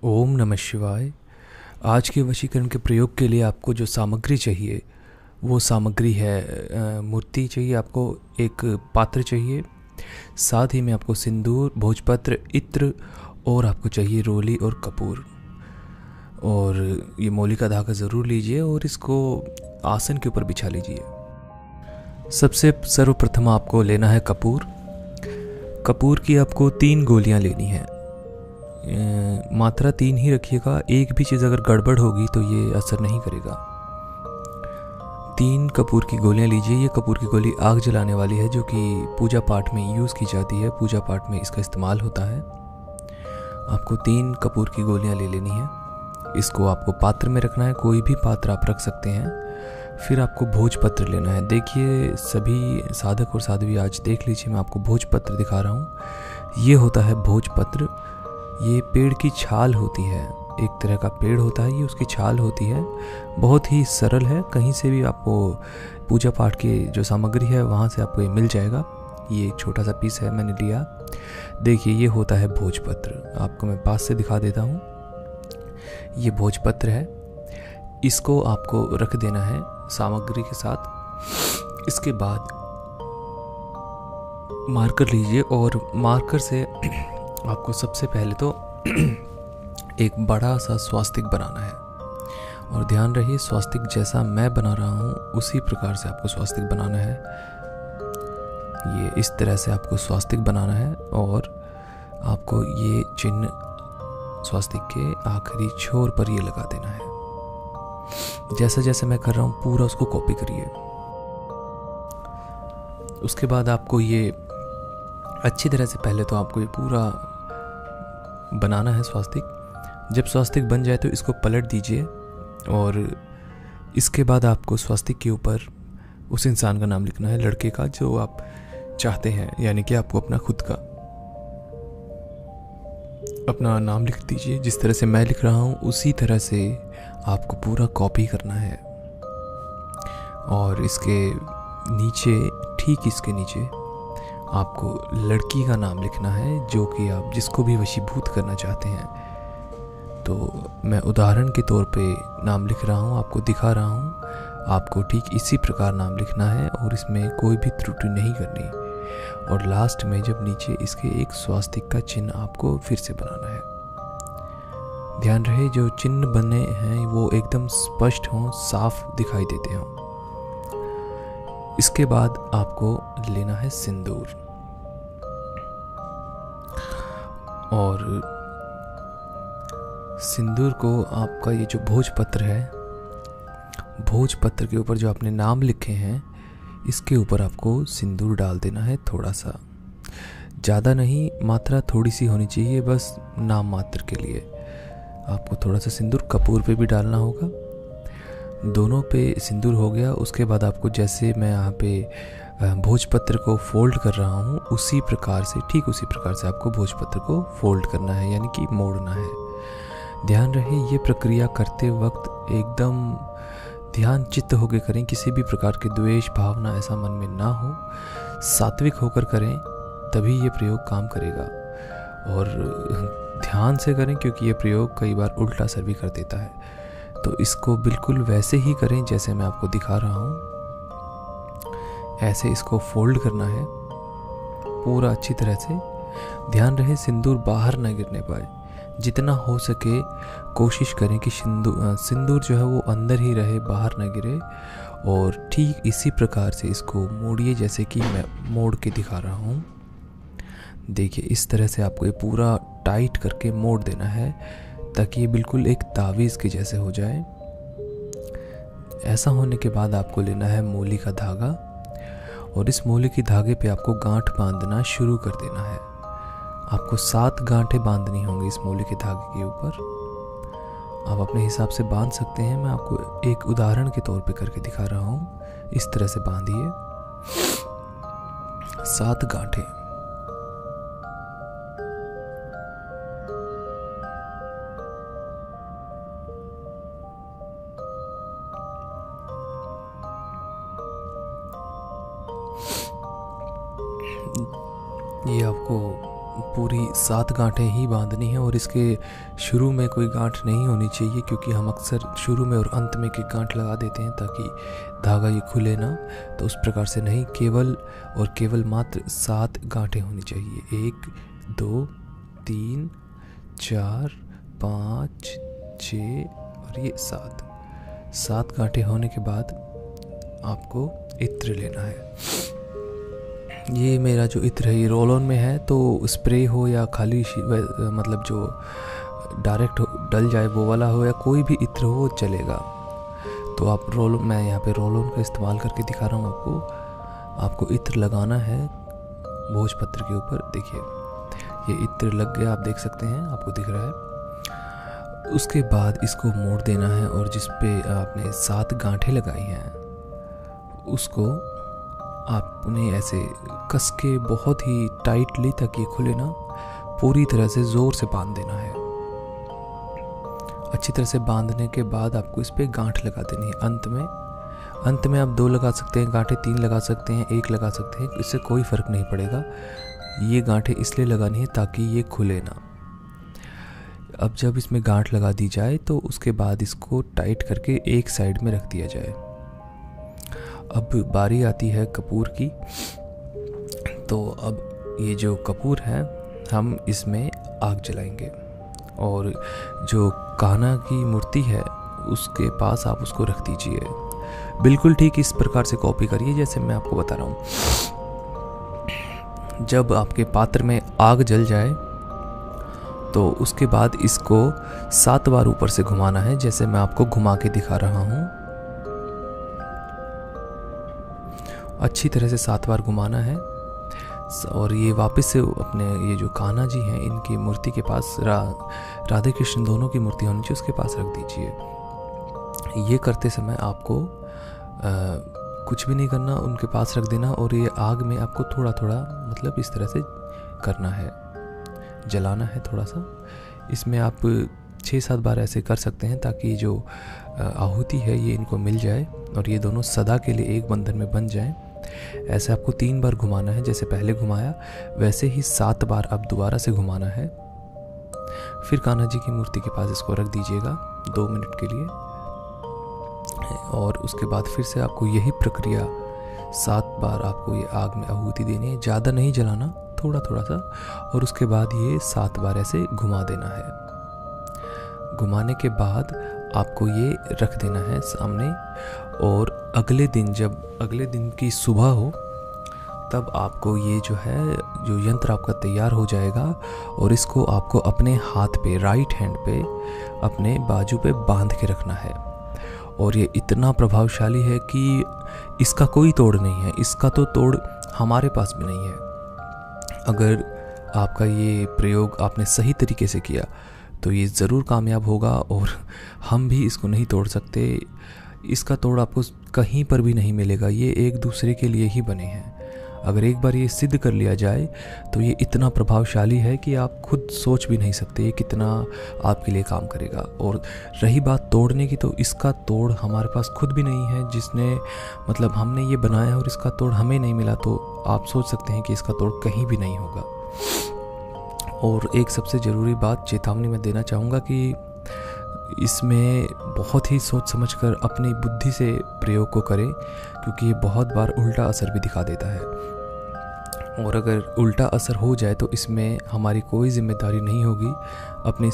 ओम नमः शिवाय। आज के वशीकरण के प्रयोग के लिए आपको जो सामग्री चाहिए वो सामग्री है मूर्ति चाहिए आपको, एक पात्र चाहिए, साथ ही में आपको सिंदूर, भोजपत्र, इत्र और आपको चाहिए रोली और कपूर। और ये मौली का धागा ज़रूर लीजिए और इसको आसन के ऊपर बिछा लीजिए। सबसे सर्वप्रथम आपको लेना है कपूर। कपूर की आपको 3 गोलियां लेनी है। मात्रा 3 ही रखिएगा, एक भी चीज़ अगर गड़बड़ होगी तो ये असर नहीं करेगा। 3 कपूर की गोलियां लीजिए। ये कपूर की गोली आग जलाने वाली है, जो कि पूजा पाठ में यूज़ की जाती है, पूजा पाठ में इसका इस्तेमाल होता है। आपको 3 कपूर की गोलियां ले लेनी है। इसको आपको पात्र में रखना है, कोई भी पात्र आप रख सकते हैं। फिर आपको भोजपत्र लेना है। देखिए सभी साधक और साध्वी, आज देख लीजिए, मैं आपको भोजपत्र दिखा रहा हूँ। ये होता है भोजपत्र। ये पेड़ की छाल होती है, एक तरह का पेड़ होता है, ये उसकी छाल होती है। बहुत ही सरल है, कहीं से भी आपको पूजा पाठ की जो सामग्री है वहाँ से आपको ये मिल जाएगा। ये एक छोटा सा पीस है, मैंने लिया। देखिए ये होता है भोजपत्र। आपको मैं पास से दिखा देता हूँ। ये भोजपत्र है, इसको आपको रख देना है सामग्री के साथ। इसके बाद मार्कर लीजिए और मार्कर से आपको सबसे पहले तो एक बड़ा सा स्वास्तिक बनाना है। और ध्यान रहिए, स्वास्तिक जैसा मैं बना रहा हूँ उसी प्रकार से आपको स्वास्तिक बनाना है। ये इस तरह से आपको स्वास्तिक बनाना है और आपको ये चिन्ह स्वास्तिक के आखिरी छोर पर ये लगा देना है। जैसा जैसे मैं कर रहा हूँ पूरा उसको कॉपी करिए। उसके बाद आपको ये अच्छी तरह से, पहले तो आपको ये पूरा बनाना है स्वास्तिक। जब स्वास्तिक बन जाए तो इसको पलट दीजिए और इसके बाद आपको स्वास्तिक के ऊपर उस इंसान का नाम लिखना है, लड़के का जो आप चाहते हैं, यानी कि आपको अपना खुद का अपना नाम लिख दीजिए। जिस तरह से मैं लिख रहा हूँ उसी तरह से आपको पूरा कॉपी करना है। और इसके नीचे, ठीक इसके नीचे आपको लड़की का नाम लिखना है, जो कि आप जिसको भी वशीभूत करना चाहते हैं। तो मैं उदाहरण के तौर पे नाम लिख रहा हूँ, आपको दिखा रहा हूँ। आपको ठीक इसी प्रकार नाम लिखना है और इसमें कोई भी त्रुटि नहीं करनी। और लास्ट में जब नीचे इसके एक स्वास्तिक का चिन्ह आपको फिर से बनाना है। ध्यान रहे जो चिन्ह बने हैं वो एकदम स्पष्ट हों, साफ दिखाई देते हों। इसके बाद आपको लेना है सिंदूर। और सिंदूर को आपका ये जो भोजपत्र है, भोजपत्र के ऊपर जो आपने नाम लिखे हैं इसके ऊपर आपको सिंदूर डाल देना है। थोड़ा सा, ज़्यादा नहीं, मात्रा थोड़ी सी होनी चाहिए, बस नाम मात्र के लिए। आपको थोड़ा सा सिंदूर कपूर पे भी डालना होगा। दोनों पे सिंदूर हो गया। उसके बाद आपको, जैसे मैं यहाँ पे भोजपत्र को फोल्ड कर रहा हूँ उसी प्रकार से, ठीक उसी प्रकार से आपको भोजपत्र को फोल्ड करना है, यानी कि मोड़ना है। ध्यान रहे ये प्रक्रिया करते वक्त एकदम ध्यान चित्त होकर करें, किसी भी प्रकार के द्वेष भावना ऐसा मन में ना हो। सात्विक होकर करें, तभी ये प्रयोग काम करेगा। और ध्यान से करें, क्योंकि ये प्रयोग कई बार उल्टा असर भी कर देता है। तो इसको बिल्कुल वैसे ही करें जैसे मैं आपको दिखा रहा हूँ। ऐसे इसको फोल्ड करना है पूरा अच्छी तरह से। ध्यान रहे सिंदूर बाहर न गिरने पाए। जितना हो सके कोशिश करें कि सिंदूर जो है वो अंदर ही रहे, बाहर ना गिरे। और ठीक इसी प्रकार से इसको मोड़िए, जैसे कि मैं मोड़ के दिखा रहा हूँ। देखिए इस तरह से आपको ये पूरा टाइट करके मोड़ देना है, ताकि ये बिल्कुल एक तावीज़ के जैसे हो जाए। ऐसा होने के बाद आपको लेना है मूली का धागा और इस मूली के धागे पे आपको गांठ बांधना शुरू कर देना है। आपको 7 गांठें बांधनी होंगी इस मूली के धागे के ऊपर। आप अपने हिसाब से बांध सकते हैं, मैं आपको एक उदाहरण के तौर पे करके दिखा रहा हूँ। इस तरह से बांधिए 7 गांठें। ये आपको पूरी 7 गांठें ही बांधनी है और इसके शुरू में कोई गांठ नहीं होनी चाहिए, क्योंकि हम अक्सर शुरू में और अंत में एक गांठ लगा देते हैं ताकि धागा ये खुले ना। तो उस प्रकार से नहीं, केवल और केवल मात्र 7 गांठें होनी चाहिए। 1 2 3 4 5 6 और ये 7 गांठें होने के बाद आपको इत्र लेना है। ये मेरा जो इत्र है ये रोल ऑन में है, तो स्प्रे हो या खाली मतलब जो डायरेक्ट डल जाए वो वाला हो या कोई भी इत्र हो वो चलेगा। तो आप मैं यहाँ पे रोल ऑन का इस्तेमाल करके दिखा रहा हूँ आपको इत्र लगाना है भोजपत्र के ऊपर। देखिए ये इत्र लग गया, आप देख सकते हैं, आपको दिख रहा है। उसके बाद इसको मोड़ देना है और जिस पे आपने 7 गांठें लगाई हैं उसको आपने ऐसे कस के बहुत ही टाइटली, ताकि खुले ना, पूरी तरह से ज़ोर से बांध देना है। अच्छी तरह से बांधने के बाद आपको इस पे गांठ लगा देनी है। अंत में आप 2 लगा सकते हैं गांठें, 3 लगा सकते हैं, 1 लगा सकते हैं, इससे कोई फ़र्क नहीं पड़ेगा। ये गांठें इसलिए लगानी है ताकि ये खुले ना। अब जब इसमें गांठ लगा दी जाए तो उसके बाद इसको टाइट करके एक साइड में रख दिया जाए। अब बारी आती है कपूर की। तो अब ये जो कपूर है हम इसमें आग जलाएंगे और जो कान्हा की मूर्ति है उसके पास आप उसको रख दीजिए। बिल्कुल ठीक इस प्रकार से कॉपी करिए जैसे मैं आपको बता रहा हूँ। जब आपके पात्र में आग जल जाए तो उसके बाद इसको 7 बार ऊपर से घुमाना है, जैसे मैं आपको घुमा के दिखा रहा हूँ। अच्छी तरह से 7 बार घुमाना है और ये वापस से अपने ये जो कान्हा जी हैं इनकी मूर्ति के पास, राधे कृष्ण दोनों की मूर्ति होनी चाहिए, उसके पास रख दीजिए। ये करते समय आपको कुछ भी नहीं करना, उनके पास रख देना और ये आग में आपको थोड़ा थोड़ा मतलब इस तरह से करना है, जलाना है थोड़ा सा। इसमें आप 6-7 बार ऐसे कर सकते हैं ताकि जो आहुति है ये इनको मिल जाए और ये दोनों सदा के लिए एक बंधन में बन जाएं। ऐसे आपको 3 बार घुमाना है, जैसे पहले घुमाया वैसे ही 7 बार अब दोबारा से घुमाना है। फिर कान्हा जी की मूर्ति के पास इसको रख दीजिएगा 2 मिनट के लिए और उसके बाद फिर से आपको यही प्रक्रिया 7 बार आपको ये आग में आहुति देनी है। ज़्यादा नहीं जलाना, थोड़ा थोड़ा सा, और उसके बाद ये 7 बार ऐसे घुमा देना है। घुमाने के बाद आपको ये रख देना है सामने और अगले दिन, जब अगले दिन की सुबह हो तब आपको ये जो है, जो यंत्र आपका तैयार हो जाएगा और इसको आपको अपने हाथ पे, राइट हैंड पे, अपने बाजू पे बांध के रखना है। और ये इतना प्रभावशाली है कि इसका कोई तोड़ नहीं है, इसका तो तोड़ हमारे पास भी नहीं है। अगर आपका ये प्रयोग आपने सही तरीके से किया तो ये ज़रूर कामयाब होगा और हम भी इसको नहीं तोड़ सकते। इसका तोड़ आपको कहीं पर भी नहीं मिलेगा, ये एक दूसरे के लिए ही बने हैं। अगर एक बार ये सिद्ध कर लिया जाए तो ये इतना प्रभावशाली है कि आप खुद सोच भी नहीं सकते ये कितना आपके लिए काम करेगा। और रही बात तोड़ने की, तो इसका तोड़ हमारे पास खुद भी नहीं है, जिसने मतलब हमने ये बनाया और इसका तोड़ हमें नहीं मिला, तो आप सोच सकते हैं कि इसका तोड़ कहीं भी नहीं होगा। और एक सबसे ज़रूरी बात चेतावनी मैं देना चाहूँगा कि इसमें बहुत ही सोच समझकर अपनी बुद्धि से प्रयोग को करें, क्योंकि ये बहुत बार उल्टा असर भी दिखा देता है। और अगर उल्टा असर हो जाए तो इसमें हमारी कोई जिम्मेदारी नहीं होगी। अपनी